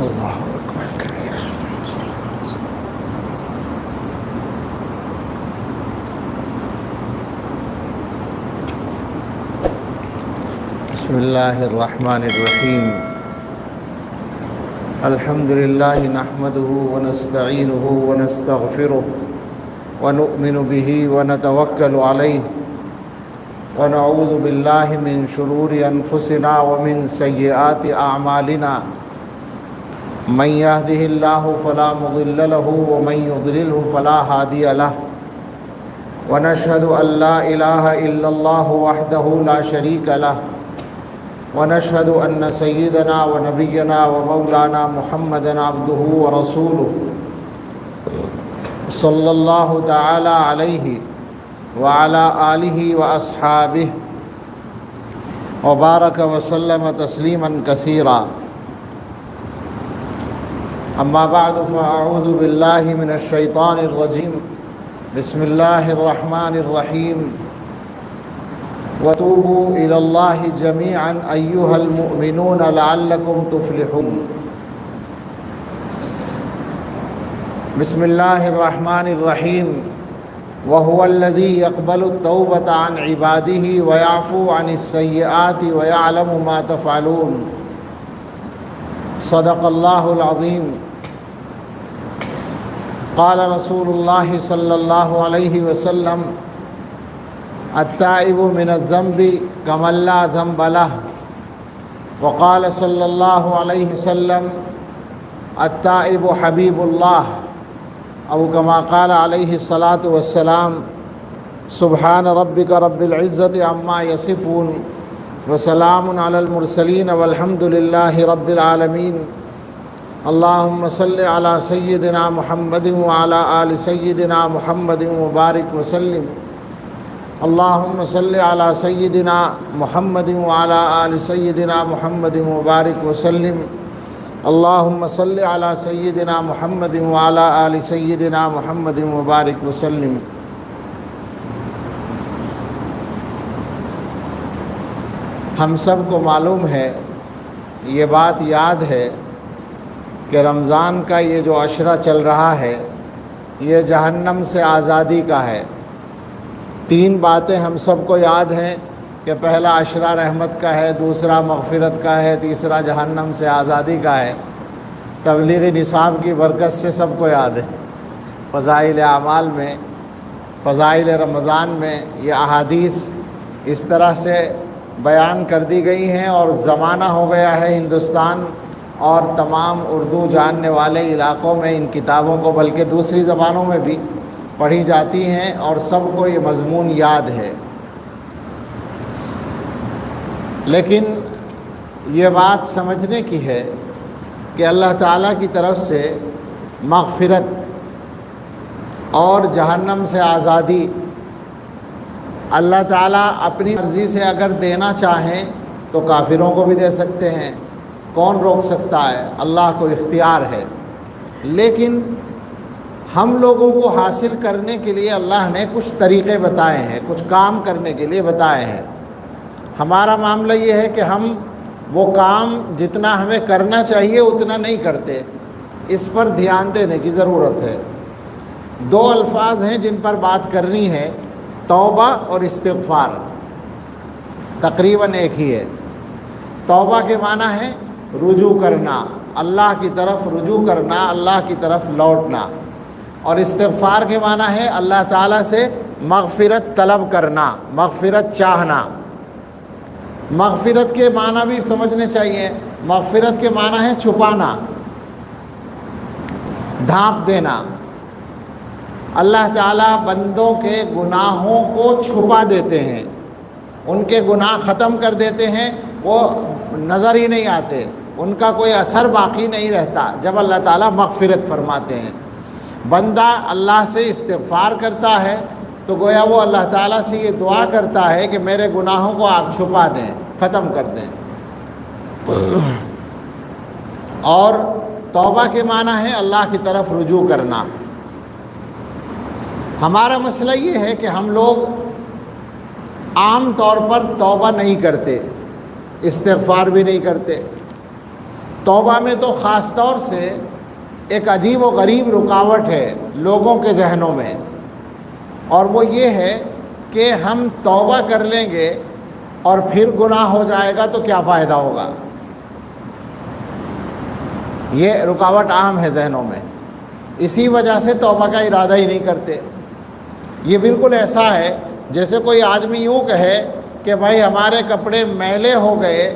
اللہ اکبر کبیرہ۔ بسم اللہ الرحمن الرحیم۔ الحمد للہ نحمده ونستعینه ونستغفره ونؤمن به ونتوکل علیہ ونعوذ باللہ من شرور انفسنا ومن سیئات اعمالنا من يهده الله فلا مضل له ومن يضلله فلا هادي له ونشهد أن لا إله إلا الله وحده لا شريك له ونشهد أن سيدنا ونبينا ومولانا محمدا عبده ورسوله صلى الله تعالى عليه وعلى آله وأصحابه وبارك وسلم تسليما كثيرا، اما بعد فاعوذ باللہ من الشیطان الرجیم، بسم اللہ الرحمن الرحیم۔ وتوبوا الی اللہ جمیعا ایہا المؤمنون لعلکم تفلحون۔ بسم اللہ الرحمن الرحیم۔ وهو الذی يقبل التوبة عن عباده ويعفو عن السیئات ويعلم ما تفعلون۔ صدق اللہ العظیم۔ قال رسول اللہ صلی اللہ علیہ وسلم: التائب من الذنب کمن لا ذنب له۔ وقال صلی اللہ علیہ وسلم: التائب حبیب اللہ، او کما قال علیہ الصلاۃ والسلام: سبحان ربک رب العزۃ عما یصفون وسلام علی المرسلین والحمد للہ رب العالمین۔ اللہم صل علی سیدنا محمد وعلی آل سیدنا محمد مبارک وسلم۔ اللہم صل علی سیدنا محمد وعلی آل سیدنا محمد مبارک وسلم۔ اللہم صل علی سیدنا محمد وعلی آل سیدنا محمد مبارک وسلم۔ ہم سب کو معلوم ہے، یہ بات یاد ہے کہ رمضان کا یہ جو عشرہ چل رہا ہے یہ جہنم سے آزادی کا ہے۔ تین باتیں ہم سب کو یاد ہیں کہ پہلا عشرہ رحمت کا ہے، دوسرا مغفرت کا ہے، تیسرا جہنم سے آزادی کا ہے۔ تبلیغ نصاب کی برکت سے سب کو یاد ہے۔ فضائل اعمال میں، فضائل رمضان میں یہ احادیث اس طرح سے بیان کر دی گئی ہیں، اور زمانہ ہو گیا ہے ہندوستان اور تمام اردو جاننے والے علاقوں میں ان کتابوں کو، بلکہ دوسری زبانوں میں بھی پڑھی جاتی ہیں، اور سب کو یہ مضمون یاد ہے۔ لیکن یہ بات سمجھنے کی ہے کہ اللہ تعالیٰ کی طرف سے مغفرت اور جہنم سے آزادی اللہ تعالیٰ اپنی مرضی سے اگر دینا چاہیں تو کافروں کو بھی دے سکتے ہیں، کون روک سکتا ہے؟ اللہ کو اختیار ہے۔ لیکن ہم لوگوں کو حاصل کرنے کے لیے اللہ نے کچھ طریقے بتائے ہیں، کچھ کام کرنے کے لیے بتائے ہیں۔ ہمارا معاملہ یہ ہے کہ ہم وہ کام جتنا ہمیں کرنا چاہیے اتنا نہیں کرتے، اس پر دھیان دینے کی ضرورت ہے۔ دو الفاظ ہیں جن پر بات کرنی ہے، توبہ اور استغفار، تقریباً ایک ہی ہے۔ توبہ کے معنی ہے رجوع کرنا، اللہ کی طرف رجوع کرنا، اللہ کی طرف لوٹنا، اور استغفار کے معنی ہے اللہ تعالیٰ سے مغفرت طلب کرنا، مغفرت چاہنا۔ مغفرت کے معنی بھی سمجھنے چاہیے۔ مغفرت کے معنی ہے چھپانا، ڈھانپ دینا۔ اللہ تعالیٰ بندوں کے گناہوں کو چھپا دیتے ہیں، ان کے گناہ ختم کر دیتے ہیں، وہ نظر ہی نہیں آتے، ان کا کوئی اثر باقی نہیں رہتا جب اللہ تعالیٰ مغفرت فرماتے ہیں۔ بندہ اللہ سے استغفار کرتا ہے تو گویا وہ اللہ تعالیٰ سے یہ دعا کرتا ہے کہ میرے گناہوں کو آپ چھپا دیں، ختم کر دیں۔ اور توبہ کے معنی ہے اللہ کی طرف رجوع کرنا۔ ہمارا مسئلہ یہ ہے کہ ہم لوگ عام طور پر توبہ نہیں کرتے، استغفار بھی نہیں کرتے۔ توبہ میں تو خاص طور سے ایک عجیب و غریب رکاوٹ ہے لوگوں کے ذہنوں میں، اور وہ یہ ہے کہ ہم توبہ کر لیں گے اور پھر گناہ ہو جائے گا تو کیا فائدہ ہوگا۔ یہ رکاوٹ عام ہے ذہنوں میں، اسی وجہ سے توبہ کا ارادہ ہی نہیں کرتے۔ یہ بالکل ایسا ہے جیسے کوئی آدمی یوں کہے کہ بھائی ہمارے کپڑے میلے ہو گئے،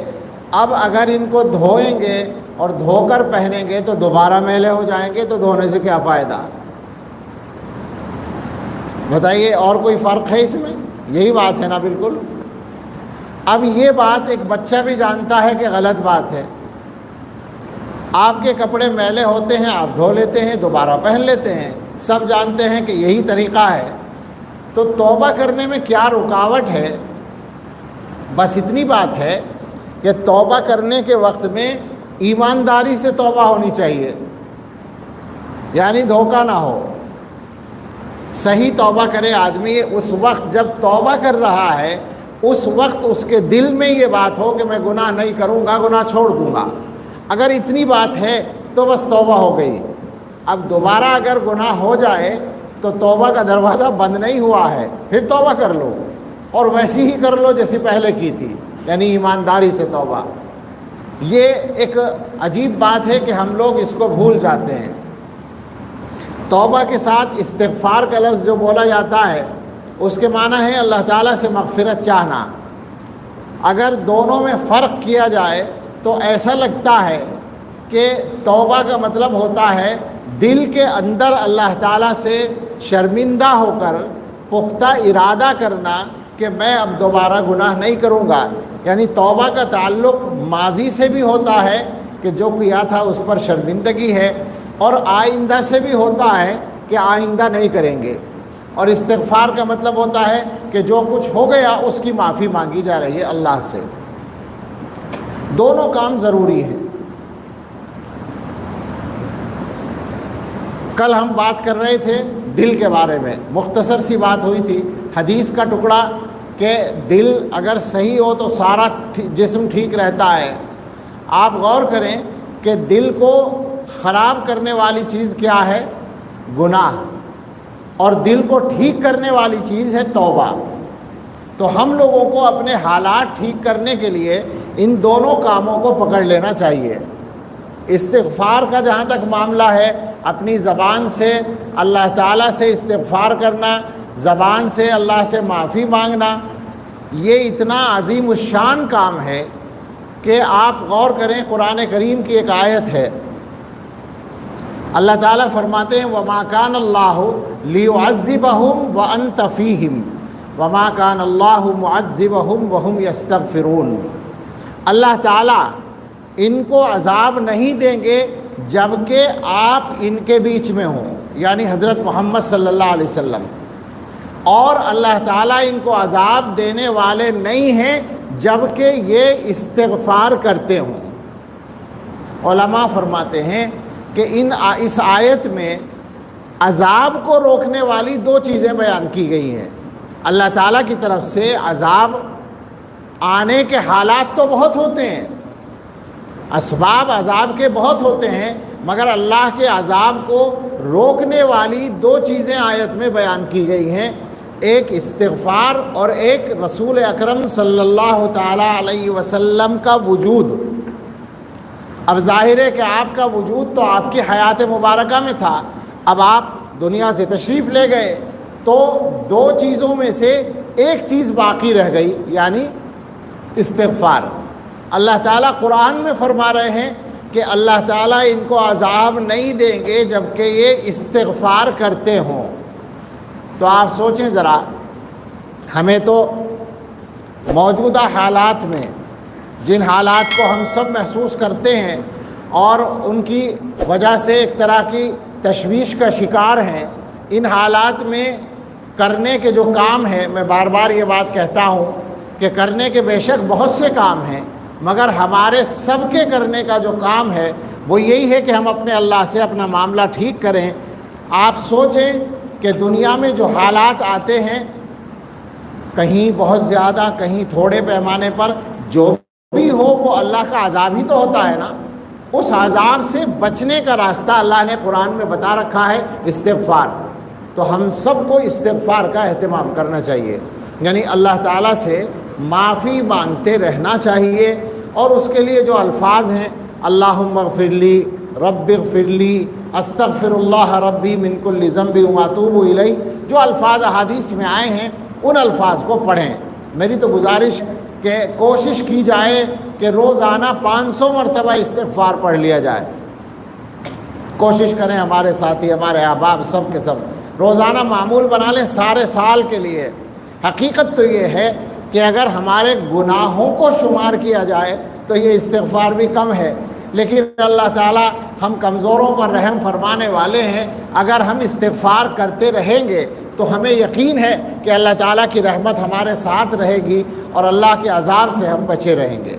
اب اگر ان کو دھوئیں گے اور دھو کر پہنیں گے تو دوبارہ میلے ہو جائیں گے، تو دھونے سے کیا فائدہ؟ بتائیے، اور کوئی فرق ہے اس میں؟ یہی بات ہے نا بالکل۔ اب یہ بات ایک بچہ بھی جانتا ہے کہ غلط بات ہے۔ آپ کے کپڑے میلے ہوتے ہیں، آپ دھو لیتے ہیں، دوبارہ پہن لیتے ہیں، سب جانتے ہیں کہ یہی طریقہ ہے، تو توبہ کرنے میں کیا رکاوٹ ہے؟ بس اتنی بات ہے کہ توبہ کرنے کے وقت میں ایمانداری سے توبہ ہونی چاہیے، یعنی دھوکہ نہ ہو۔ صحیح توبہ کرے آدمی اس وقت جب توبہ کر رہا ہے، اس وقت اس کے دل میں یہ بات ہو کہ میں گناہ نہیں کروں گا، گناہ چھوڑ دوں گا۔ اگر اتنی بات ہے تو بس توبہ ہو گئی۔ اب دوبارہ اگر گناہ ہو جائے تو توبہ کا دروازہ بند نہیں ہوا ہے، پھر توبہ کر لو، اور ویسی ہی کر لو جیسی پہلے کی تھی، یعنی ایمانداری سے توبہ۔ یہ ایک عجیب بات ہے کہ ہم لوگ اس کو بھول جاتے ہیں۔ توبہ کے ساتھ استغفار کا لفظ جو بولا جاتا ہے، اس کے معنی ہے اللہ تعالیٰ سے مغفرت چاہنا۔ اگر دونوں میں فرق کیا جائے تو ایسا لگتا ہے کہ توبہ کا مطلب ہوتا ہے دل کے اندر اللہ تعالیٰ سے شرمندہ ہو کر پختہ ارادہ کرنا کہ میں اب دوبارہ گناہ نہیں کروں گا، یعنی توبہ کا تعلق ماضی سے بھی ہوتا ہے کہ جو کیا تھا اس پر شرمندگی ہے، اور آئندہ سے بھی ہوتا ہے کہ آئندہ نہیں کریں گے، اور استغفار کا مطلب ہوتا ہے کہ جو کچھ ہو گیا اس کی معافی مانگی جا رہی ہے اللہ سے۔ دونوں کام ضروری ہیں۔ کل ہم بات کر رہے تھے دل کے بارے میں، مختصر سی بات ہوئی تھی، حدیث کا ٹکڑا کہ دل اگر صحیح ہو تو سارا جسم ٹھیک رہتا ہے۔ آپ غور کریں کہ دل کو خراب کرنے والی چیز کیا ہے؟ گناہ، اور دل کو ٹھیک کرنے والی چیز ہے توبہ۔ تو ہم لوگوں کو اپنے حالات ٹھیک کرنے کے لیے ان دونوں کاموں کو پکڑ لینا چاہیے۔ استغفار کا جہاں تک معاملہ ہے، اپنی زبان سے اللہ تعالیٰ سے استغفار کرنا، زبان سے اللہ سے معافی مانگنا، یہ اتنا عظیم الشان کام ہے کہ آپ غور کریں، قرآن کریم کی ایک آیت ہے، اللہ تعالیٰ فرماتے ہیں وَمَا كَانَ اللَّهُ لِيُعَذِّبَهُمْ وَأَنْتَ فِيهِمْ وَمَا كَانَ اللَّهُ مُعَذِّبَهُمْ وَهُمْ يَسْتَغْفِرُونَ۔ اللہ تعالیٰ ان کو عذاب نہیں دیں گے جبکہ آپ ان کے بیچ میں ہوں، یعنی حضرت محمد صلی اللہ علیہ وسلم، اور اللہ تعالیٰ ان کو عذاب دینے والے نہیں ہیں جبکہ یہ استغفار کرتے ہوں۔ علماء فرماتے ہیں کہ اس آیت میں عذاب کو روکنے والی دو چیزیں بیان کی گئی ہیں۔ اللہ تعالیٰ کی طرف سے عذاب آنے کے حالات تو بہت ہوتے ہیں، اسباب عذاب کے بہت ہوتے ہیں، مگر اللہ کے عذاب کو روکنے والی دو چیزیں آیت میں بیان کی گئی ہیں، ایک استغفار اور ایک رسول اکرم صلی اللہ تعالیٰ علیہ وسلم کا وجود۔ اب ظاہر ہے کہ آپ کا وجود تو آپ کی حیات مبارکہ میں تھا، اب آپ دنیا سے تشریف لے گئے تو دو چیزوں میں سے ایک چیز باقی رہ گئی، یعنی استغفار۔ اللہ تعالیٰ قرآن میں فرما رہے ہیں کہ اللہ تعالیٰ ان کو عذاب نہیں دیں گے جبکہ یہ استغفار کرتے ہوں۔ تو آپ سوچیں ذرا، ہمیں تو موجودہ حالات میں جن حالات کو ہم سب محسوس کرتے ہیں اور ان کی وجہ سے ایک طرح کی تشویش کا شکار ہیں، ان حالات میں کرنے کے جو کام ہیں، میں بار بار یہ بات کہتا ہوں کہ کرنے کے بے شک بہت سے کام ہیں، مگر ہمارے سب کے کرنے کا جو کام ہے وہ یہی ہے کہ ہم اپنے اللہ سے اپنا معاملہ ٹھیک کریں۔ آپ سوچیں کہ دنیا میں جو حالات آتے ہیں، کہیں بہت زیادہ کہیں تھوڑے پیمانے پر، جو بھی ہو وہ اللہ کا عذاب ہی تو ہوتا ہے نا۔ اس عذاب سے بچنے کا راستہ اللہ نے قرآن میں بتا رکھا ہے استغفار. تو ہم سب کو استغفار کا اہتمام کرنا چاہیے، یعنی اللہ تعالیٰ سے معافی مانگتے رہنا چاہیے. اور اس کے لیے جو الفاظ ہیں اللہم اغفر لی، رب اغفر لی، استغفر اللہ ربی من کل ذنب واتوب الیہ، جو الفاظ احادیث میں آئے ہیں ان الفاظ کو پڑھیں. میری تو گزارش کہ کوشش کی جائے کہ روزانہ 500 مرتبہ استغفار پڑھ لیا جائے. کوشش کریں ہمارے ساتھی، ہمارے احباب سب کے سب روزانہ معمول بنا لیں سارے سال کے لیے. حقیقت تو یہ ہے کہ اگر ہمارے گناہوں کو شمار کیا جائے تو یہ استغفار بھی کم ہے، لیکن اللہ تعالیٰ ہم کمزوروں پر رحم فرمانے والے ہیں. اگر ہم استغفار کرتے رہیں گے تو ہمیں یقین ہے کہ اللہ تعالیٰ کی رحمت ہمارے ساتھ رہے گی اور اللہ کے عذاب سے ہم بچے رہیں گے.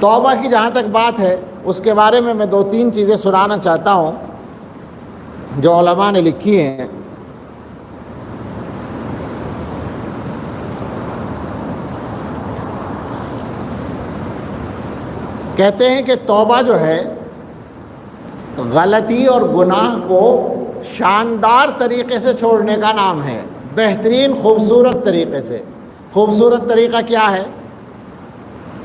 توبہ کی جہاں تک بات ہے اس کے بارے میں 2-3 چیزیں سنانا چاہتا ہوں جو علماء نے لکھی ہیں. کہتے ہیں کہ توبہ جو ہے غلطی اور گناہ کو شاندار طریقے سے چھوڑنے کا نام ہے، بہترین خوبصورت طریقے سے. خوبصورت طریقہ کیا ہے؟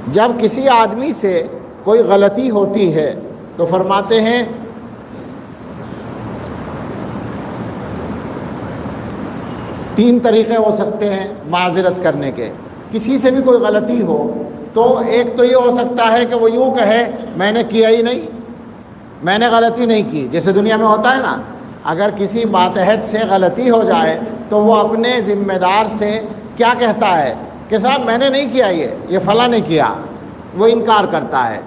جب کسی آدمی سے کوئی غلطی ہوتی ہے تو فرماتے ہیں تین طریقے ہو سکتے ہیں معذرت کرنے کے. کسی سے بھی کوئی غلطی ہو تو ایک تو یہ ہو سکتا ہے کہ وہ یوں کہے میں نے کیا ہی نہیں، میں نے غلطی نہیں کی. جیسے دنیا میں ہوتا ہے نا، اگر کسی ماتحت سے غلطی ہو جائے تو وہ اپنے ذمہ دار سے کیا کہتا ہے کہ صاحب میں نے نہیں کیا، یہ فلاں نے کیا. وہ انکار کرتا ہے.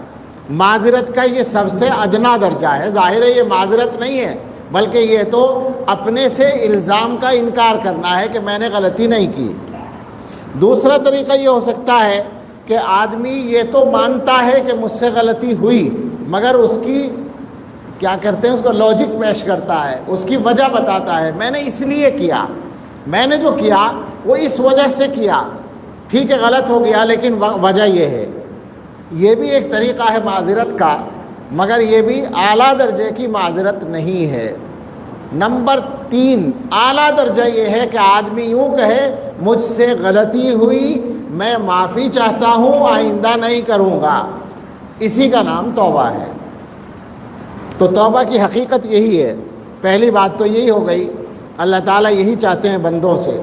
معذرت کا یہ سب سے ادنا درجہ ہے. ظاہر ہے یہ معذرت نہیں ہے بلکہ یہ تو اپنے سے الزام کا انکار کرنا ہے کہ میں نے غلطی نہیں کی. دوسرا طریقہ یہ ہو سکتا ہے کہ آدمی یہ تو مانتا ہے کہ مجھ سے غلطی ہوئی، مگر اس کی کیا کرتے ہیں، اس کو لاجک پیش کرتا ہے، اس کی وجہ بتاتا ہے. میں نے اس لیے کیا، میں نے جو کیا وہ اس وجہ سے کیا. ٹھیک ہے غلط ہو گیا لیکن وجہ یہ ہے. یہ بھی ایک طریقہ ہے معذرت کا، مگر یہ بھی اعلیٰ درجے کی معذرت نہیں ہے. نمبر 3 اعلیٰ درجہ یہ ہے کہ آدمی یوں کہے مجھ سے غلطی ہوئی، میں معافی چاہتا ہوں، آئندہ نہیں کروں گا. اسی کا نام توبہ ہے. تو توبہ کی حقیقت یہی ہے. پہلی بات تو یہی ہو گئی، اللہ تعالیٰ یہی چاہتے ہیں بندوں سے.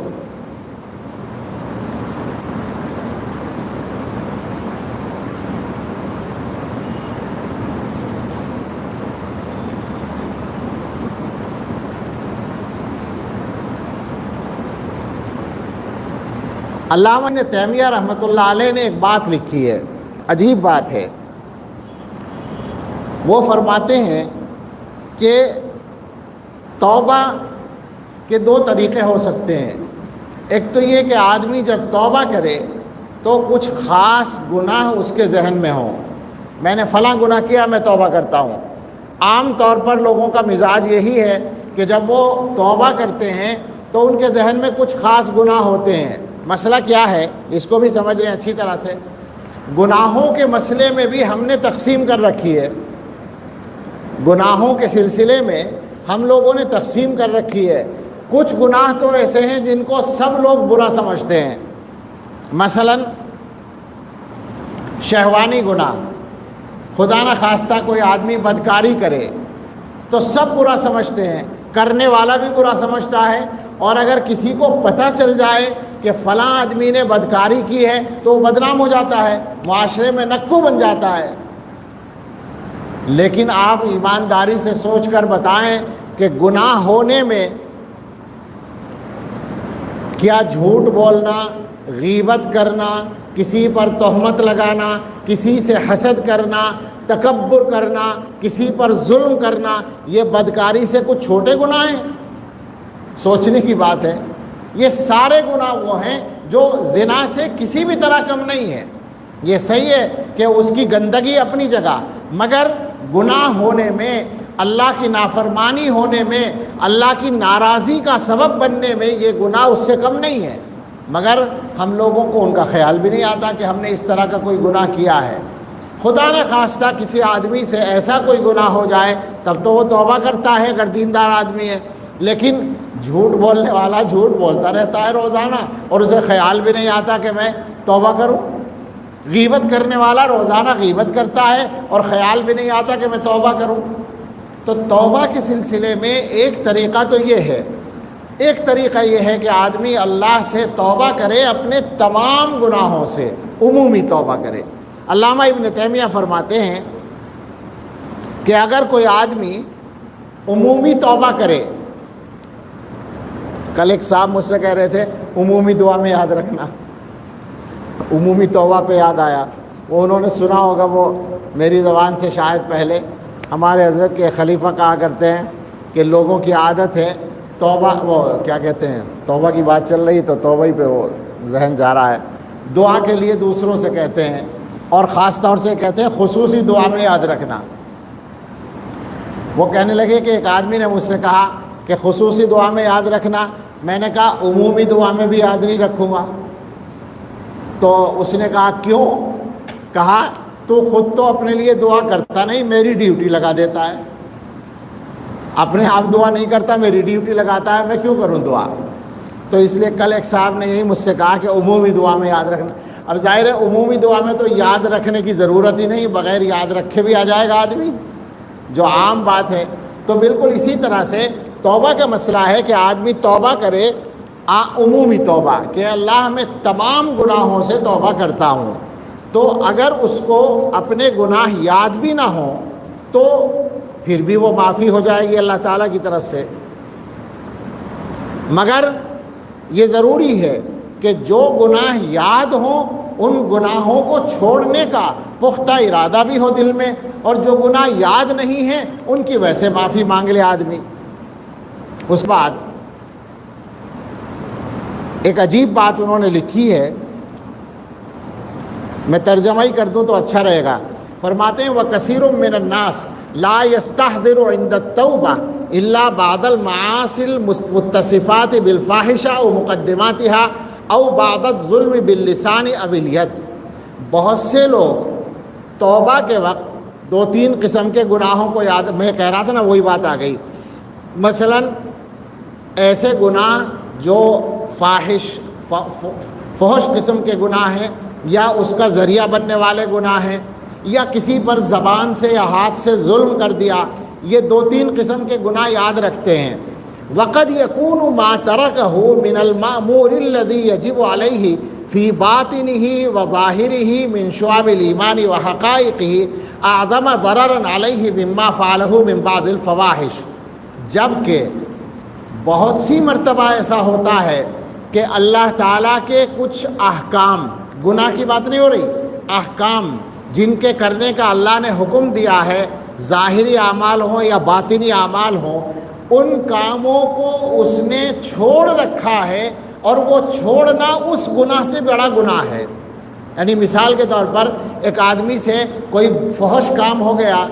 علامہ ابن تیمیہ رحمۃ اللہ علیہ نے ایک بات لکھی ہے، عجیب بات ہے. وہ فرماتے ہیں کہ توبہ کے 2 طریقے ہو سکتے ہیں. ایک تو یہ کہ آدمی جب توبہ کرے تو کچھ خاص گناہ اس کے ذہن میں ہوں. میں نے فلاں گناہ کیا، میں توبہ کرتا ہوں. عام طور پر لوگوں کا مزاج یہی ہے کہ جب وہ توبہ کرتے ہیں تو ان کے ذہن میں کچھ خاص گناہ ہوتے ہیں. مسئلہ کیا ہے اس کو بھی سمجھ رہے ہیں اچھی طرح سے. گناہوں کے مسئلے میں بھی ہم نے تقسیم کر رکھی ہے. گناہوں کے سلسلے میں ہم لوگوں نے تقسیم کر رکھی ہے. کچھ گناہ تو ایسے ہیں جن کو سب لوگ برا سمجھتے ہیں. مثلا شہوانی گناہ، خدا نہ خواستہ کوئی آدمی بدکاری کرے تو سب برا سمجھتے ہیں، کرنے والا بھی برا سمجھتا ہے. اور اگر کسی کو پتہ چل جائے کہ فلاں آدمی نے بدکاری کی ہے تو وہ بدنام ہو جاتا ہے، معاشرے میں نکو بن جاتا ہے. لیکن آپ ایمانداری سے سوچ کر بتائیں کہ گناہ ہونے میں کیا جھوٹ بولنا، غیبت کرنا، کسی پر تہمت لگانا، کسی سے حسد کرنا، تکبر کرنا، کسی پر ظلم کرنا، یہ بدکاری سے کچھ چھوٹے گناہ ہیں؟ سوچنے کی بات ہے. یہ سارے گناہ وہ ہیں جو زنا سے کسی بھی طرح کم نہیں ہے. یہ صحیح ہے کہ اس کی گندگی اپنی جگہ، مگر گناہ ہونے میں، اللہ کی نافرمانی ہونے میں، اللہ کی ناراضی کا سبب بننے میں یہ گناہ اس سے کم نہیں ہے. مگر ہم لوگوں کو ان کا خیال بھی نہیں آتا کہ ہم نے اس طرح کا کوئی گناہ کیا ہے. خدا نے خواستہ کسی آدمی سے ایسا کوئی گناہ ہو جائے تب تو وہ توبہ کرتا ہے اگر دیندار آدمی ہے، لیکن جھوٹ بولنے والا جھوٹ بولتا رہتا ہے روزانہ اور اسے خیال بھی نہیں آتا کہ میں توبہ کروں۔ غیبت کرنے والا روزانہ غیبت کرتا ہے اور خیال بھی نہیں آتا کہ میں توبہ کروں۔ تو توبہ کے سلسلے میں ایک طریقہ تو یہ ہے، ایک طریقہ یہ ہے کہ آدمی اللہ سے توبہ کرے اپنے تمام گناہوں سے، عمومی توبہ کرے۔ علامہ ابن تیمیہ فرماتے ہیں کہ اگر کوئی آدمی عمومی توبہ کرے، کل ایک صاحب مجھ سے کہہ رہے تھے عمومی دعا میں یاد رکھنا، عمومی توبہ پہ یاد آیا، وہ انہوں نے سنا ہوگا، وہ میری زبان سے شاید پہلے۔ ہمارے حضرت کے خلیفہ کہا کرتے ہیں کہ لوگوں کی عادت ہے توبہ، وہ کیا کہتے ہیں، توبہ کی بات چل رہی تو توبہ ہی پہ وہ ذہن جا رہا ہے، دعا کے لیے دوسروں سے کہتے ہیں اور خاص طور سے کہتے ہیں خصوصی دعا میں یاد رکھنا۔ وہ کہنے لگے کہ ایک آدمی نے مجھ سے کہا کہ خصوصی دعا میں یاد رکھنا، میں نے کہا عمومی دعا میں بھی یاد نہیں رکھوں گا۔ تو اس نے کہا کیوں؟ کہا تو خود تو اپنے لیے دعا کرتا نہیں، میری ڈیوٹی لگا دیتا ہے، اپنے آپ دعا نہیں کرتا، میری ڈیوٹی لگاتا ہے، میں کیوں کروں دعا؟ تو اس لیے کل ایک صاحب نے یہی مجھ سے کہا کہ عمومی دعا میں یاد رکھنا۔ اب ظاہر ہے عمومی دعا میں تو یاد رکھنے کی ضرورت ہی نہیں، بغیر یاد رکھے بھی آ جائے گا آدمی، جو عام بات ہے۔ تو بالکل اسی طرح سے توبہ کا مسئلہ ہے کہ آدمی توبہ کرے، عمومی توبہ کہ اللہ میں تمام گناہوں سے توبہ کرتا ہوں۔ تو اگر اس کو اپنے گناہ یاد بھی نہ ہوں تو پھر بھی وہ معافی ہو جائے گی اللہ تعالیٰ کی طرف سے، مگر یہ ضروری ہے کہ جو گناہ یاد ہوں ان گناہوں کو چھوڑنے کا پختہ ارادہ بھی ہو دل میں، اور جو گناہ یاد نہیں ہیں ان کی ویسے معافی مانگ لے آدمی۔ اس بعد ایک عجیب بات انہوں نے لکھی ہے، میں ترجمہ ہی کر دوں تو اچھا رہے گا۔ فرماتے ہیں وَكَثِيرٌ مِّنَ النَّاسِ لَا يَسْتَحْضِرُ عِنْدَ التَّوْبَةِ إِلَّا بَعْدَ الْمَعَاصِي الْمُتَّصِفَاتِ بِالْفَاحِشَةِ أَوْ مُقَدِّمَاتِهَا أَوْ بَعْدَ الظُّلْمِ بِاللِّسَانِ أَوِ الْيَدِ۔ بہت سے لوگ توبہ کے وقت دو تین قسم کے گناہوں کو یاد، میں کہہ رہا تھا نا وہی بات آ گئی، مثلا ایسے گناہ جو فحش قسم کے گناہ ہیں، یا اس کا ذریعہ بننے والے گناہ ہیں، یا کسی پر زبان سے یا ہاتھ سے ظلم کر دیا، یہ دو تین قسم کے گناہ یاد رکھتے ہیں۔ وقد يكون ما تركه من المأمور الذي يجب عليه في باطنه وظاهره من شعب الإيمان وحقائقه أعظم ضررا عليه مما فعله من بعض الفواحش۔ جبکہ بہت سی مرتبہ ایسا ہوتا ہے کہ اللہ تعالیٰ کے کچھ احکام، گناہ کی بات نہیں ہو رہی، احکام جن کے کرنے کا اللہ نے حکم دیا ہے، ظاہری اعمال ہوں یا باطنی اعمال ہوں، ان کاموں کو اس نے چھوڑ رکھا ہے، اور وہ چھوڑنا اس گناہ سے بڑا گناہ ہے۔ یعنی مثال کے طور پر ایک آدمی سے کوئی فحش کام ہو گیا،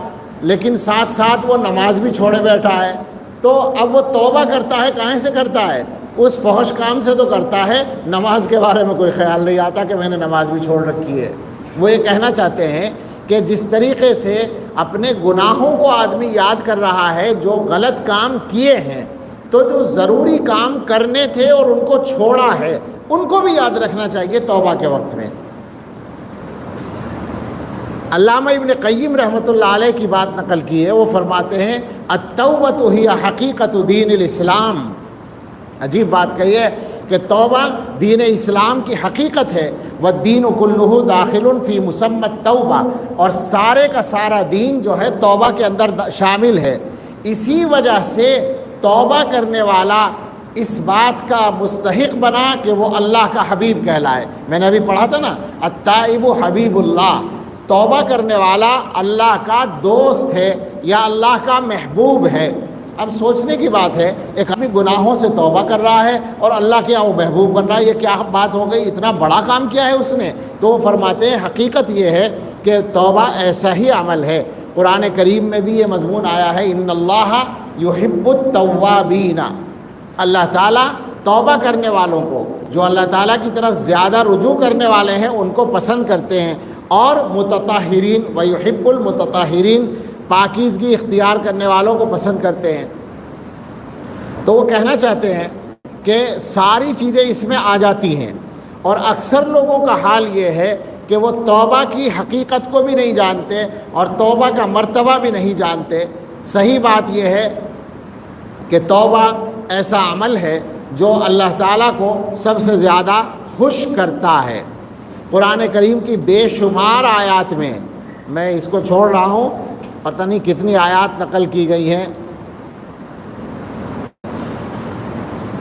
لیکن ساتھ ساتھ وہ نماز بھی چھوڑے بیٹھا ہے، تو اب وہ توبہ کرتا ہے، کہاں سے کرتا ہے؟ اس فحش کام سے تو کرتا ہے، نماز کے بارے میں کوئی خیال نہیں آتا کہ میں نے نماز بھی چھوڑ رکھی ہے۔ وہ یہ کہنا چاہتے ہیں کہ جس طریقے سے اپنے گناہوں کو آدمی یاد کر رہا ہے جو غلط کام کیے ہیں، تو جو ضروری کام کرنے تھے اور ان کو چھوڑا ہے ان کو بھی یاد رکھنا چاہیے توبہ کے وقت میں۔ علامہ ابن قیم رحمۃ اللہ علیہ کی بات نقل کی ہے، وہ فرماتے ہیں التوبۃ ہی حقیقت دین الاسلام۔ عجیب بات کہی ہے کہ توبہ دین اسلام کی حقیقت ہے، والدین کلہ داخل فی مسمی التوبہ، اور سارے کا سارا دین جو ہے توبہ کے اندر شامل ہے۔ اسی وجہ سے توبہ کرنے والا اس بات کا مستحق بنا کہ وہ اللہ کا حبیب کہلائے۔ میں نے ابھی پڑھا تھا نا التائب حبیب اللہ، توبہ کرنے والا اللہ کا دوست ہے یا اللہ کا محبوب ہے۔ اب سوچنے کی بات ہے، ایک آدمی گناہوں سے توبہ کر رہا ہے اور اللہ کے وہ محبوب بن رہا ہے، یہ کیا بات ہو گئی؟ اتنا بڑا کام کیا ہے اس نے؟ تو وہ فرماتے ہیں حقیقت یہ ہے کہ توبہ ایسا ہی عمل ہے۔ قرآن کریم میں بھی یہ مضمون آیا ہے ان اللہ یحب التوابین، اللہ تعالیٰ توبہ کرنے والوں کو، جو اللہ تعالیٰ کی طرف زیادہ رجوع کرنے والے ہیں ان کو پسند کرتے ہیں، اور متطہرین ویحب المتطہرین، پاکیزگی اختیار کرنے والوں کو پسند کرتے ہیں۔ تو وہ کہنا چاہتے ہیں کہ ساری چیزیں اس میں آ جاتی ہیں، اور اکثر لوگوں کا حال یہ ہے کہ وہ توبہ کی حقیقت کو بھی نہیں جانتے اور توبہ کا مرتبہ بھی نہیں جانتے۔ صحیح بات یہ ہے کہ توبہ ایسا عمل ہے جو اللہ تعالیٰ کو سب سے زیادہ خوش کرتا ہے۔ قرآن کریم کی بے شمار آیات میں اس کو چھوڑ رہا ہوں، پتہ نہیں کتنی آیات نقل کی گئی ہیں،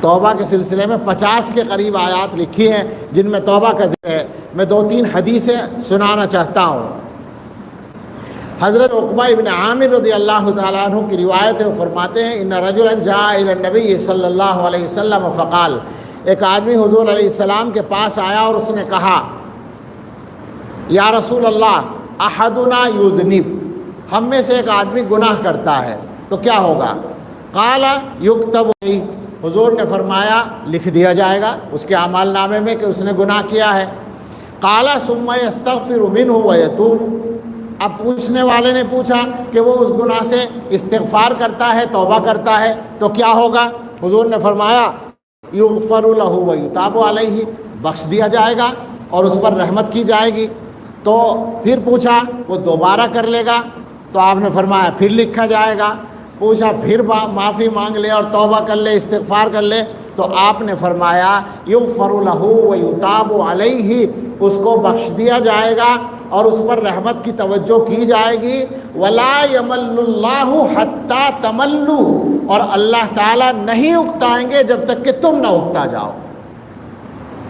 توبہ کے سلسلے میں 50 کے قریب آیات لکھی ہیں جن میں توبہ کا ذکر ہے۔ میں 2-3 حدیثیں سنانا چاہتا ہوں۔ حضرت عقبہ ابن عامر رضی اللہ تعالیٰ عنہ کی روایت ہے، وہ فرماتے ہیں ان رجلا جاء الی النبی صلی اللہ علیہ وسلم فقال، ایک آدمی حضور علیہ السلام کے پاس آیا اور اس نے کہا، یا رسول اللہ احدنا یذنب، ہم میں سے ایک آدمی گناہ کرتا ہے تو کیا ہوگا؟ قال یکتب علیہ، حضور نے فرمایا لکھ دیا جائے گا اس کے اعمال نامے میں کہ اس نے گناہ کیا ہے۔ قال ثم یستغفر منہ ویتوب، اب پوچھنے والے نے پوچھا کہ وہ اس گناہ سے استغفار کرتا ہے، توبہ کرتا ہے تو کیا ہوگا؟ حضور نے فرمایا یغفر لہ ویتاب علیہ، بخش دیا جائے گا اور اس پر رحمت کی جائے گی۔ تو پھر پوچھا وہ دوبارہ کر لے گا تو آپ نے فرمایا پھر لکھا جائے گا۔ پوچھا پھر معافی مانگ لے اور توبہ کر لے، استغفار کر لے، تو آپ نے فرمایا یغفر لہ ویتاب علیہ، اس کو بخش دیا جائے گا اور اس پر رحمت کی توجہ کی جائے گی۔ ولا یمل اللہ حتی تملوا، اور اللہ تعالیٰ نہیں اکتائیں گے جب تک کہ تم نہ اکتا جاؤ۔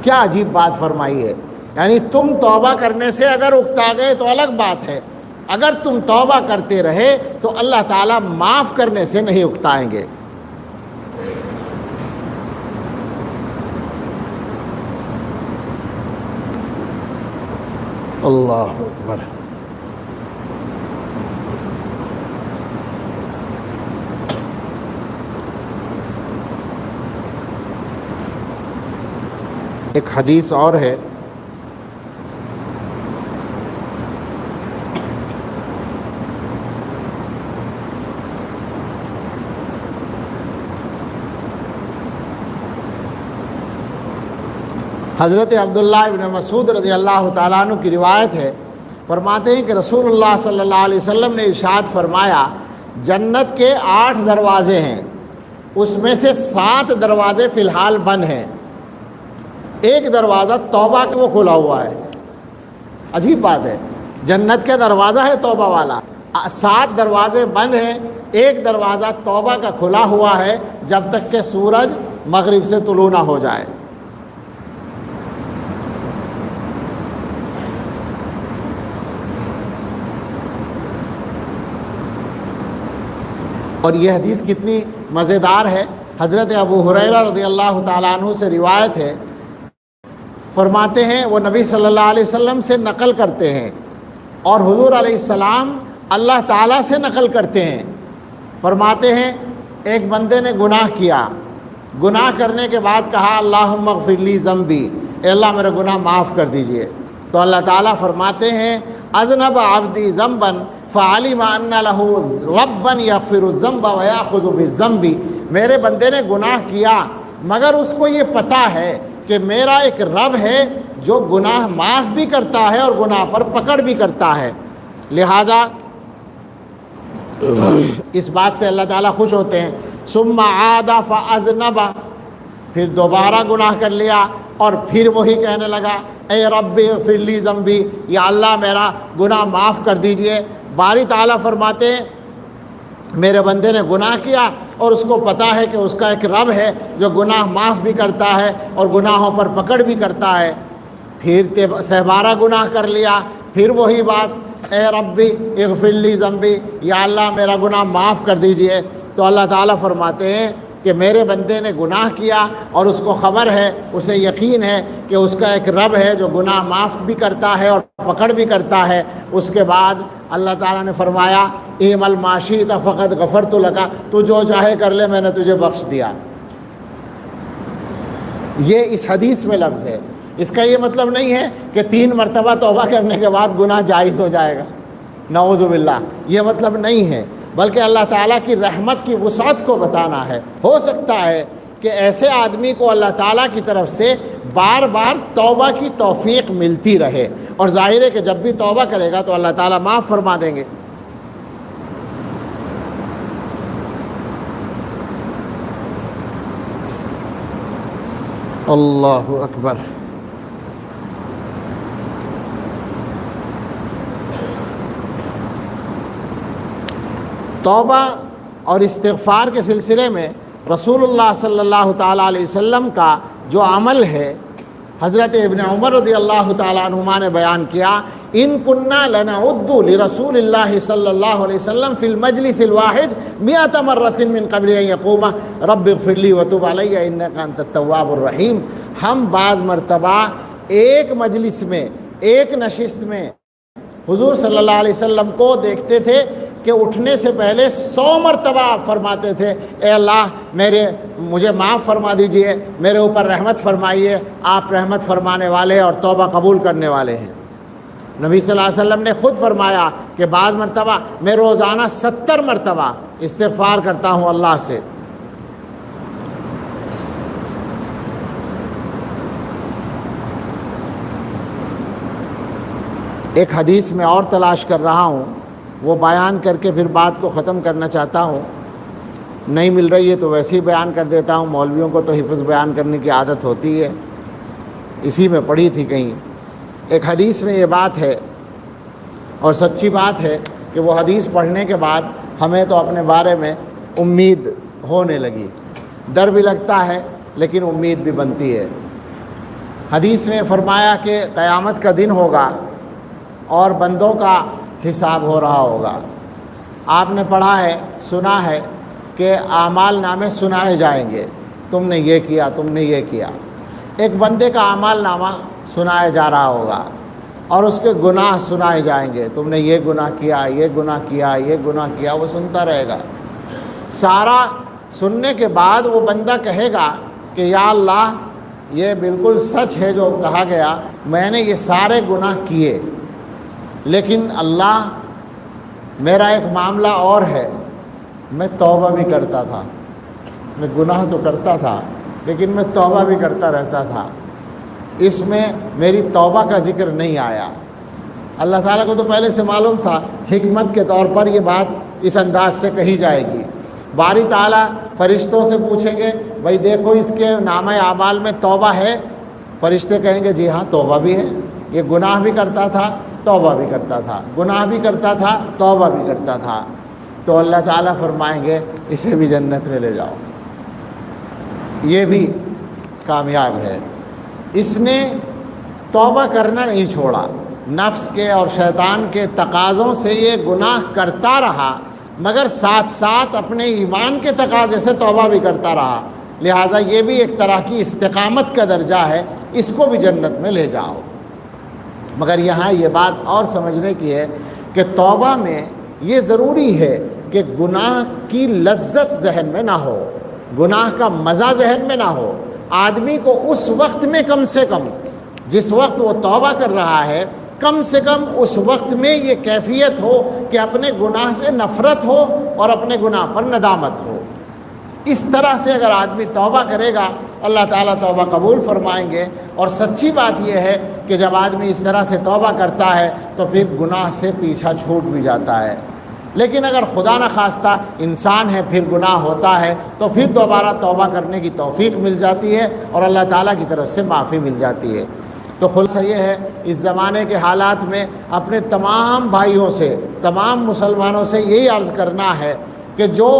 کیا عجیب بات فرمائی ہے، یعنی تم توبہ کرنے سے اگر اکتا گئے تو الگ بات ہے، اگر تم توبہ کرتے رہے تو اللہ تعالیٰ معاف کرنے سے نہیں اکتائیں گے۔ اللہ اکبر۔ ایک حدیث اور ہے، حضرت عبداللہ ابن مسعود رضی اللہ تعالیٰ عنہ کی روایت ہے، فرماتے ہیں کہ رسول اللہ صلی اللہ علیہ وسلم نے ارشاد فرمایا جنت کے 8 دروازے ہیں، اس میں سے 7 دروازے فی الحال بند ہیں، ایک دروازہ توبہ کا وہ کھلا ہوا ہے۔ عجیب بات ہے، جنت کا دروازہ ہے توبہ والا، 7 دروازے بند ہیں، ایک دروازہ توبہ کا کھلا ہوا ہے جب تک کہ سورج مغرب سے طلوع نہ ہو جائے۔ اور یہ حدیث کتنی مزیدار ہے، حضرت ابو ہریرہ رضی اللہ تعالیٰ عنہ سے روایت ہے، فرماتے ہیں وہ نبی صلی اللہ علیہ وسلم سے نقل کرتے ہیں اور حضور علیہ السلام اللہ تعالیٰ سے نقل کرتے ہیں۔ فرماتے ہیں ایک بندے نے گناہ کیا، گناہ کرنے کے بعد کہا اللہم اغفر لی ذنبی، اے اللہ میرا گناہ معاف کر دیجئے، تو اللہ تعالیٰ فرماتے ہیں اذنب عبدی ذنبا فعلم ان لہ ربا یغفر الذنب ویأخذ بالذنب، میرے بندے نے گناہ کیا مگر اس کو یہ پتہ ہے کہ میرا ایک رب ہے جو گناہ معاف بھی کرتا ہے اور گناہ پر پکڑ بھی کرتا ہے، لہٰذا اس بات سے اللہ تعالیٰ خوش ہوتے ہیں۔ ثم عاد فاذنب، پھر دوبارہ گناہ کر لیا اور پھر وہی کہنے لگا اے رب اغفر لی ذنبی، یا اللہ میرا گناہ معاف کر دیجئے۔ باری تعالیٰ فرماتے ہیں میرے بندے نے گناہ کیا اور اس کو پتہ ہے کہ اس کا ایک رب ہے جو گناہ معاف بھی کرتا ہے اور گناہوں پر پکڑ بھی کرتا ہے، پھر 12 گناہ کر لیا، پھر وہی بات اے ربی اغفر لی ذنبی، یا اللہ میرا گناہ معاف کر دیجئے۔ تو اللہ تعالیٰ فرماتے ہیں کہ میرے بندے نے گناہ کیا اور اس کو خبر ہے، اسے یقین ہے کہ اس کا ایک رب ہے جو گناہ معاف بھی کرتا ہے اور پکڑ بھی کرتا ہے۔ اس کے بعد اللہ تعالیٰ نے فرمایا اعمل ما شئت فقد غفرت لک، تو جو چاہے کر لے میں نے تجھے بخش دیا۔ یہ اس حدیث میں لفظ ہے۔ اس کا یہ مطلب نہیں ہے کہ 3 مرتبہ توبہ کرنے کے بعد گناہ جائز ہو جائے گا، نعوذ باللہ، یہ مطلب نہیں ہے، بلکہ اللہ تعالیٰ کی رحمت کی وسعت کو بتانا ہے۔ ہو سکتا ہے کہ ایسے آدمی کو اللہ تعالیٰ کی طرف سے بار بار توبہ کی توفیق ملتی رہے، اور ظاہر ہے کہ جب بھی توبہ کرے گا تو اللہ تعالیٰ معاف فرما دیں گے۔ اللہ اکبر۔ توبہ اور استغفار کے سلسلے میں رسول اللہ صلی اللہ تعالیٰ علیہ وسلم کا جو عمل ہے، حضرت ابن عمر رضی اللہ تعالیٰ عنہما نے بیان کیا، ان کننا لنعد لرسول اللہ صلی اللہ علیہ وسلم فی المجلس الواحد 100 مرۃ من قبل ان یقوم رب اغفر لی وتب علی انک انت التواب الرحیم۔ ہم بعض مرتبہ ایک مجلس میں، ایک نشست میں حضور صلی اللہ علیہ وسلم کو دیکھتے تھے کہ اٹھنے سے پہلے 100 مرتبہ آپ فرماتے تھے، اے اللہ مجھے معاف فرما دیجئے، میرے اوپر رحمت فرمائیے، آپ رحمت فرمانے والے اور توبہ قبول کرنے والے ہیں۔ نبی صلی اللہ علیہ وسلم نے خود فرمایا کہ بعض مرتبہ میں روزانہ 70 مرتبہ استغفار کرتا ہوں اللہ سے۔ ایک حدیث میں اور تلاش کر رہا ہوں، وہ بیان کر کے پھر بات کو ختم کرنا چاہتا ہوں، نہیں مل رہی ہے تو ویسے ہی بیان کر دیتا ہوں، مولویوں کو تو حفظ بیان کرنے کی عادت ہوتی ہے، اسی میں پڑھی تھی کہیں۔ ایک حدیث میں یہ بات ہے، اور سچی بات ہے کہ وہ حدیث پڑھنے کے بعد ہمیں تو اپنے بارے میں امید ہونے لگی، ڈر بھی لگتا ہے لیکن امید بھی بنتی ہے۔ حدیث میں فرمایا کہ قیامت کا دن ہوگا اور بندوں کا حساب ہو رہا ہوگا۔ آپ نے پڑھا ہے، سنا ہے کہ اعمال نامے سنائے جائیں گے، تم نے یہ کیا، تم نے یہ کیا۔ ایک بندے کا اعمال نامہ سنایا جا رہا ہوگا اور اس کے گناہ سنائے جائیں گے، تم نے یہ گناہ کیا، یہ گناہ کیا، یہ گناہ کیا، وہ سنتا رہے گا۔ سارا سننے کے بعد وہ بندہ کہے گا کہ یا اللہ، یہ بالکل سچ ہے جو کہا گیا، میں نے یہ سارے گناہ کیے، لیکن اللہ میرا ایک معاملہ اور ہے، میں توبہ بھی کرتا تھا، میں گناہ تو کرتا تھا لیکن میں توبہ بھی کرتا رہتا تھا، اس میں میری توبہ کا ذکر نہیں آیا۔ اللہ تعالیٰ کو تو پہلے سے معلوم تھا، حکمت کے طور پر یہ بات اس انداز سے کہی جائے گی۔ باری تعالیٰ فرشتوں سے پوچھیں گے، بھائی دیکھو اس کے نامہ اعمال میں توبہ ہے؟ فرشتے کہیں گے جی ہاں توبہ بھی ہے، یہ گناہ بھی کرتا تھا، توبہ بھی کرتا تھا، گناہ بھی کرتا تھا، توبہ بھی کرتا تھا۔ تو اللہ تعالیٰ فرمائیں گے اسے بھی جنت میں لے جاؤ، یہ بھی کامیاب ہے، اس نے توبہ کرنا نہیں چھوڑا، نفس کے اور شیطان کے تقاضوں سے یہ گناہ کرتا رہا، مگر ساتھ ساتھ اپنے ایمان کے تقاضے سے توبہ بھی کرتا رہا، لہٰذا یہ بھی ایک طرح کی استقامت کا درجہ ہے، اس کو بھی جنت میں لے جاؤ۔ مگر یہاں یہ بات اور سمجھنے کی ہے کہ توبہ میں یہ ضروری ہے کہ گناہ کی لذت ذہن میں نہ ہو، گناہ کا مزہ ذہن میں نہ ہو۔ آدمی کو اس وقت میں کم سے کم، جس وقت وہ توبہ کر رہا ہے، کم سے کم اس وقت میں یہ کیفیت ہو کہ اپنے گناہ سے نفرت ہو اور اپنے گناہ پر ندامت ہو۔ اس طرح سے اگر آدمی توبہ کرے گا، اللہ تعالیٰ توبہ قبول فرمائیں گے۔ اور سچی بات یہ ہے کہ جب آدمی اس طرح سے توبہ کرتا ہے تو پھر گناہ سے پیچھا چھوٹ بھی جاتا ہے، لیکن اگر خدا نخواستہ انسان ہے پھر گناہ ہوتا ہے تو پھر دوبارہ توبہ کرنے کی توفیق مل جاتی ہے اور اللہ تعالیٰ کی طرف سے معافی مل جاتی ہے۔ تو خلاصہ یہ ہے، اس زمانے کے حالات میں اپنے تمام بھائیوں سے، تمام مسلمانوں سے یہی عرض کرنا ہے کہ جو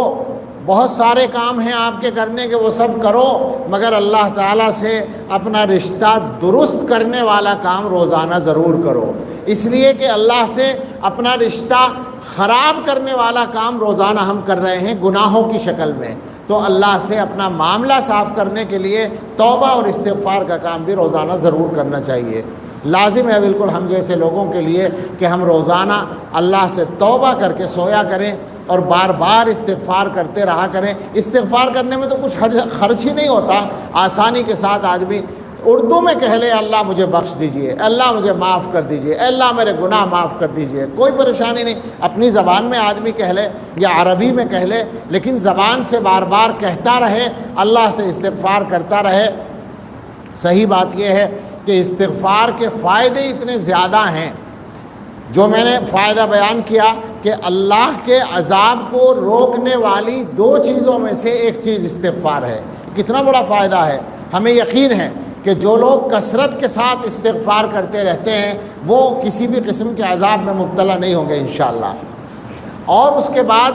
بہت سارے کام ہیں آپ کے کرنے کے وہ سب کرو، مگر اللہ تعالیٰ سے اپنا رشتہ درست کرنے والا کام روزانہ ضرور کرو، اس لیے کہ اللہ سے اپنا رشتہ خراب کرنے والا کام روزانہ ہم کر رہے ہیں گناہوں کی شکل میں، تو اللہ سے اپنا معاملہ صاف کرنے کے لیے توبہ اور استغفار کا کام بھی روزانہ ضرور کرنا چاہیے۔ لازم ہے بالکل ہم جیسے لوگوں کے لیے کہ ہم روزانہ اللہ سے توبہ کر کے سویا کریں، اور بار بار استغفار کرتے رہا کریں۔ استغفار کرنے میں تو کچھ خرچ ہی نہیں ہوتا، آسانی کے ساتھ آدمی اردو میں کہہ لے اللہ مجھے بخش دیجئے، اللہ مجھے معاف کر دیجئے، اللہ میرے گناہ معاف کر دیجئے، کوئی پریشانی نہیں۔ اپنی زبان میں آدمی کہہ لے یا عربی میں کہہ لے، لیکن زبان سے بار بار کہتا رہے، اللہ سے استغفار کرتا رہے۔ صحیح بات یہ ہے کہ استغفار کے فائدے اتنے زیادہ ہیں، جو میں نے فائدہ بیان کیا کہ اللہ کے عذاب کو روکنے والی دو چیزوں میں سے ایک چیز استغفار ہے۔ کتنا بڑا فائدہ ہے! ہمیں یقین ہے کہ جو لوگ کثرت کے ساتھ استغفار کرتے رہتے ہیں وہ کسی بھی قسم کے عذاب میں مبتلا نہیں ہوں گے انشاءاللہ۔ اور اس کے بعد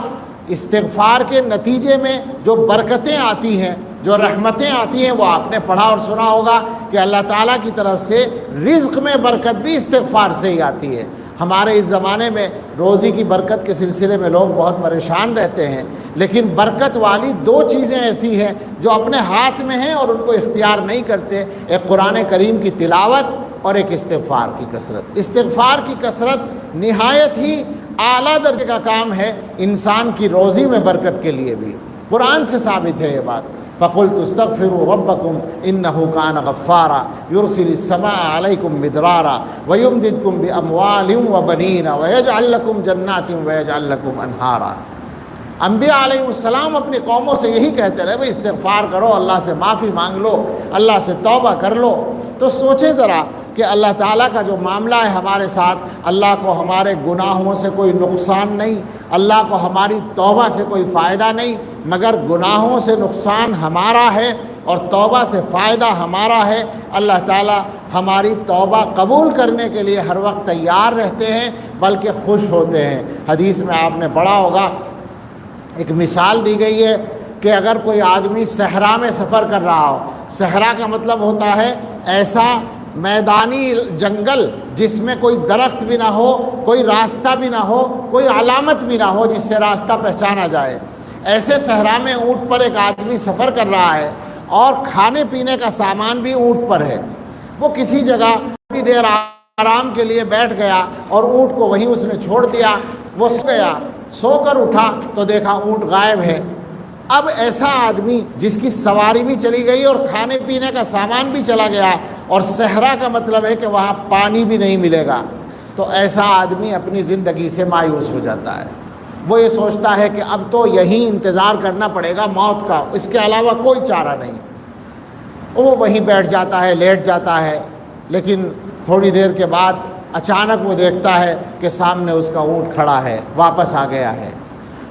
استغفار کے نتیجے میں جو برکتیں آتی ہیں، جو رحمتیں آتی ہیں، وہ آپ نے پڑھا اور سنا ہوگا کہ اللہ تعالیٰ کی طرف سے رزق میں برکت بھی استغفار سے ہی آتی ہے۔ ہمارے اس زمانے میں روزی کی برکت کے سلسلے میں لوگ بہت پریشان رہتے ہیں، لیکن برکت والی دو چیزیں ایسی ہیں جو اپنے ہاتھ میں ہیں اور ان کو اختیار نہیں کرتے، ایک قرآن کریم کی تلاوت اور ایک استغفار کی کثرت۔ استغفار کی کثرت نہایت ہی اعلیٰ درجے کا کام ہے انسان کی روزی میں برکت کے لیے بھی، قرآن سے ثابت ہے یہ بات۔ فَقُلْتُ اسْتَغْفِرُوا رَبَّكُمْ إِنَّهُ كَانَ غَفَّارًا يُرْسِلِ السَّمَاءَ عَلَيْكُمْ مِدْرَارًا وَيُمْدِدْكُمْ بِأَمْوَالٍ وَبَنِينَ وَيَجْعَلْ لَكُمْ جَنَّاتٍ وَيَجْعَلْ لَكُمْ أَنْهَارًا۔ انبیاء علیہ السلام اپنی قوموں سے یہی کہتے رہے، بھئی استغفار کرو، اللہ سے معافی مانگ لو، اللہ سے توبہ کر لو۔ تو سوچیں ذرا کہ اللہ تعالیٰ کا جو معاملہ ہے ہمارے ساتھ، اللہ کو ہمارے گناہوں سے کوئی نقصان نہیں، اللہ کو ہماری توبہ سے کوئی فائدہ نہیں، مگر گناہوں سے نقصان ہمارا ہے اور توبہ سے فائدہ ہمارا ہے۔ اللہ تعالیٰ ہماری توبہ قبول کرنے کے لیے ہر وقت تیار رہتے ہیں، بلکہ خوش ہوتے ہیں۔ حدیث میں آپ نے پڑھا ہوگا، ایک مثال دی گئی ہے کہ اگر کوئی آدمی صحرا میں سفر کر رہا ہو، صحرا کا مطلب ہوتا ہے ایسا میدانی جنگل جس میں کوئی درخت بھی نہ ہو، کوئی راستہ بھی نہ ہو، کوئی علامت بھی نہ ہو جس سے راستہ پہچانا جائے۔ ایسے صحرا میں اونٹ پر ایک آدمی سفر کر رہا ہے اور کھانے پینے کا سامان بھی اونٹ پر ہے۔ وہ کسی جگہ تھوڑی دیر آرام کے لیے بیٹھ گیا اور اونٹ کو وہیں اس نے چھوڑ دیا، وہ سو گیا، سو کر اٹھا تو دیکھا اونٹ غائب ہے۔ اب ایسا آدمی جس کی سواری بھی چلی گئی اور کھانے پینے کا سامان بھی چلا گیا، اور صحرا کا مطلب ہے کہ وہاں پانی بھی نہیں ملے گا، تو ایسا آدمی اپنی زندگی سے مایوس ہو جاتا ہے۔ وہ یہ سوچتا ہے کہ اب تو یہیں انتظار کرنا پڑے گا موت کا، اس کے علاوہ کوئی چارہ نہیں۔ وہ وہیں بیٹھ جاتا ہے، لیٹ جاتا ہے، لیکن تھوڑی دیر کے بعد اچانک وہ دیکھتا ہے کہ سامنے اس کا اونٹ کھڑا ہے، واپس آ گیا ہے۔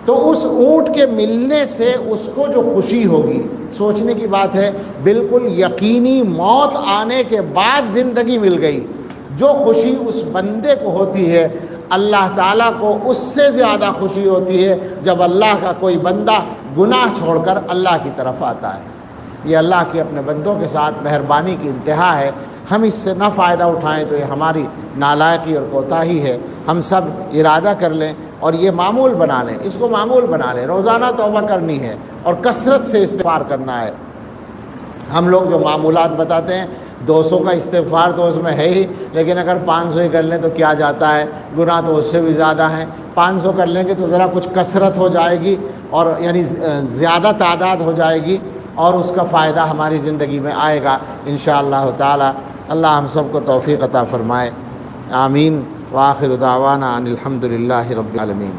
تو اس اونٹ کے ملنے سے اس کو جو خوشی ہوگی، سوچنے کی بات ہے، بالکل یقینی موت آنے کے بعد زندگی مل گئی، جو خوشی اس بندے کو ہوتی ہے اللہ تعالیٰ کو اس سے زیادہ خوشی ہوتی ہے جب اللہ کا کوئی بندہ گناہ چھوڑ کر اللہ کی طرف آتا ہے۔ یہ اللہ کے اپنے بندوں کے ساتھ مہربانی کی انتہا ہے۔ ہم اس سے نہ فائدہ اٹھائیں تو یہ ہماری نالائقی اور کوتاہی ہے۔ ہم سب ارادہ کر لیں اور یہ معمول بنا لیں، اس کو معمول بنا لیں، روزانہ توبہ کرنی ہے اور کثرت سے استغفار کرنا ہے۔ ہم لوگ جو معمولات بتاتے ہیں، 200 کا استغفار تو اس میں ہے ہی، لیکن اگر 500 ہی کر لیں تو کیا جاتا ہے، گناہ تو اس سے بھی زیادہ ہیں۔ 500 کر لیں گے تو ذرا کچھ کثرت ہو جائے گی اور یعنی زیادہ تعداد ہو جائے گی، اور اس کا فائدہ ہماری زندگی میں آئے گا انشاءاللہ تعالی۔ اللہ ہم سب کو توفیق عطا فرمائے، آمین۔ وآخر دعوانا ان الحمدللہ رب العالمین۔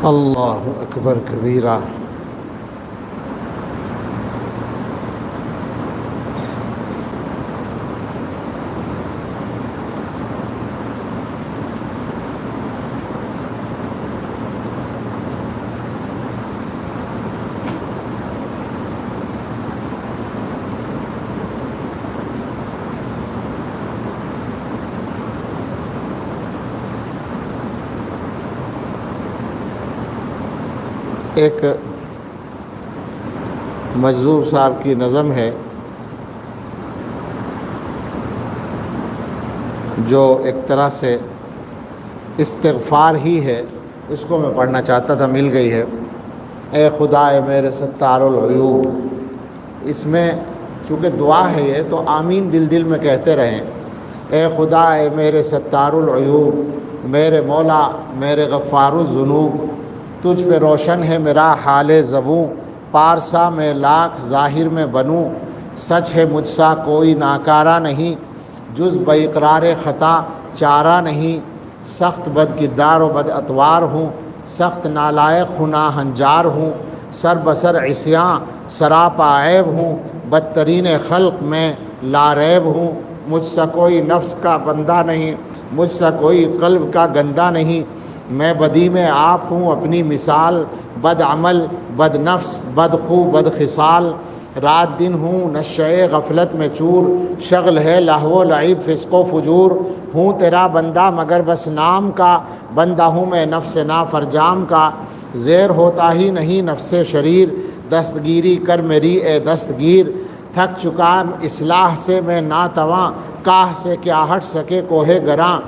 اللہ اکبر کبیرہ۔ ایک مجذوب صاحب کی نظم ہے جو ایک طرح سے استغفار ہی ہے، اس کو میں پڑھنا چاہتا تھا، مل گئی ہے۔ اے خدا اے میرے ستار العیوب، اس میں چونکہ دعا ہے یہ تو آمین دل دل میں کہتے رہیں۔ اے خدا اے میرے ستار العیوب، میرے مولا میرے غفار الذنوب، تجھ پہ روشن ہے میرا حال زبوں، پارسا میں لاکھ ظاہر میں بنوں، سچ ہے مجھ سا کوئی ناکارہ نہیں، جز باقرار خطا چارہ نہیں، سخت بد کردار و بد اتوار ہوں، سخت نالائق گناہ ہنجار ہوں، سر بسر عصیاں سراپا عیب ہوں، بدترین خلق میں لاریب ہوں، مجھ سا کوئی نفس کا بندہ نہیں، مجھ سا کوئی قلب کا گندہ نہیں، میں بدی میں آپ ہوں اپنی مثال، بد عمل بد نفس بد خو بد خصال، رات دن ہوں نشے غفلت میں چور، شغل ہے لہو و لعب فسق و فجور، ہوں تیرا بندہ مگر بس نام کا، بندہ ہوں میں نفس نافرجام کا، زیر ہوتا ہی نہیں نفس شریر، دستگیری کر میری اے دستگیر، تھک چکا اصلاح سے میں ناتواں، کاہ سے کیا ہٹ سکے کوہ گراں،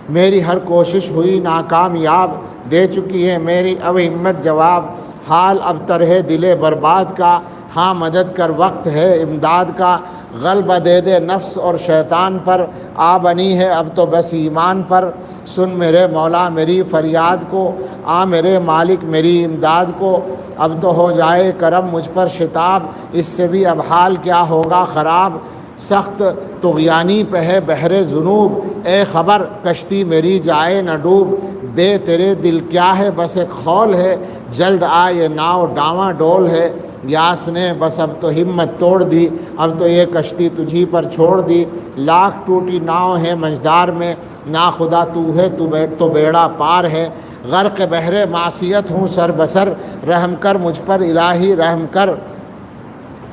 میری ہر کوشش ہوئی ناکامیاب، دے چکی ہے میری اب ہمت جواب، حال اب تر ہے دل برباد کا، ہاں مدد کر وقت ہے امداد کا، غلبہ دے دے نفس اور شیطان پر، آ بنی ہے اب تو بس ایمان پر، سن میرے مولا میری فریاد کو، آ میرے مالک میری امداد کو، اب تو ہو جائے کرم مجھ پر شتاب، اس سے بھی اب حال کیا ہوگا خراب، سخت طغیانی پہ ہے بحر ذنوب، اے خبر کشتی میری جائے نہ ڈوب، بے تیرے دل کیا ہے بس ایک خول ہے، جلد آ یہ ناؤ ڈاواں ڈول ہے، یاس نے بس اب تو ہمت توڑ دی، اب تو یہ کشتی تجھی پر چھوڑ دی، لاکھ ٹوٹی ناؤ ہے منجدار میں، نا خدا تو ہے تو بیڑا پار ہے، غرق بحر معصیت ہوں سر بسر، رحم کر مجھ پر الہی رحم کر،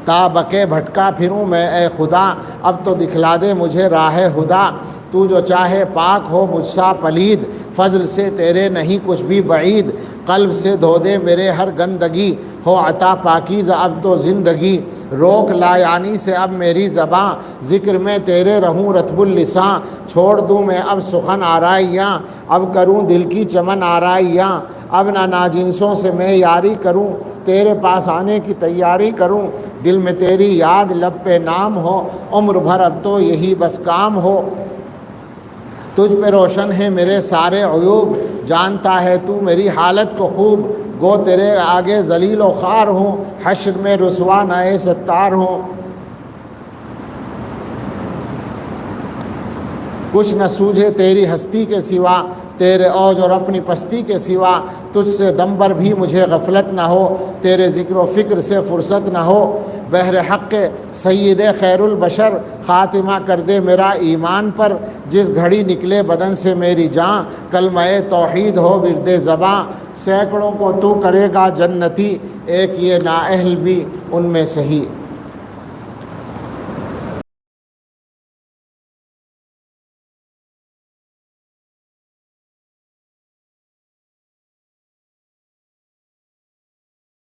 تا بکے بھٹکا پھروں میں اے خدا، اب تو دکھلا دے مجھے راہ خدا، تو جو چاہے پاک ہو مجھ سا پلید، فضل سے تیرے نہیں کچھ بھی بعید، قلب سے دھو دے میرے ہر گندگی، ہو عطا پاکیزہ اب تو زندگی، روک لا یعنی سے اب میری زباں، ذکر میں تیرے رہوں رطب اللساں، چھوڑ دوں میں اب سخن آرائیاں، اب کروں دل کی چمن آرائیاں، اب نہ ناجنسوں سے میں یاری کروں، تیرے پاس آنے کی تیاری کروں، دل میں تیری یاد لب پہ نام ہو، عمر بھر اب تو یہی بس کام ہو، تجھ پہ روشن ہے میرے سارے عیوب، جانتا ہے تو میری حالت کو خوب، گو تیرے آگے ذلیل و خوار ہوں، حشر میں رسوا نہ ستار ہوں، کچھ نہ سوجھے تیری ہستی کے سوا، تیرے اوج اور اپنی پستی کے سوا، تجھ سے دم بھر بھی مجھے غفلت نہ ہو، تیرے ذکر و فکر سے فرصت نہ ہو، بحر حق سید خیر البشر، خاتمہ کر دے میرا ایمان پر، جس گھڑی نکلے بدن سے میری جان، کلمہ توحید ہو ورد زباں، سینکڑوں کو تو کرے گا جنتی، ایک یہ نااہل بھی ان میں صحیح۔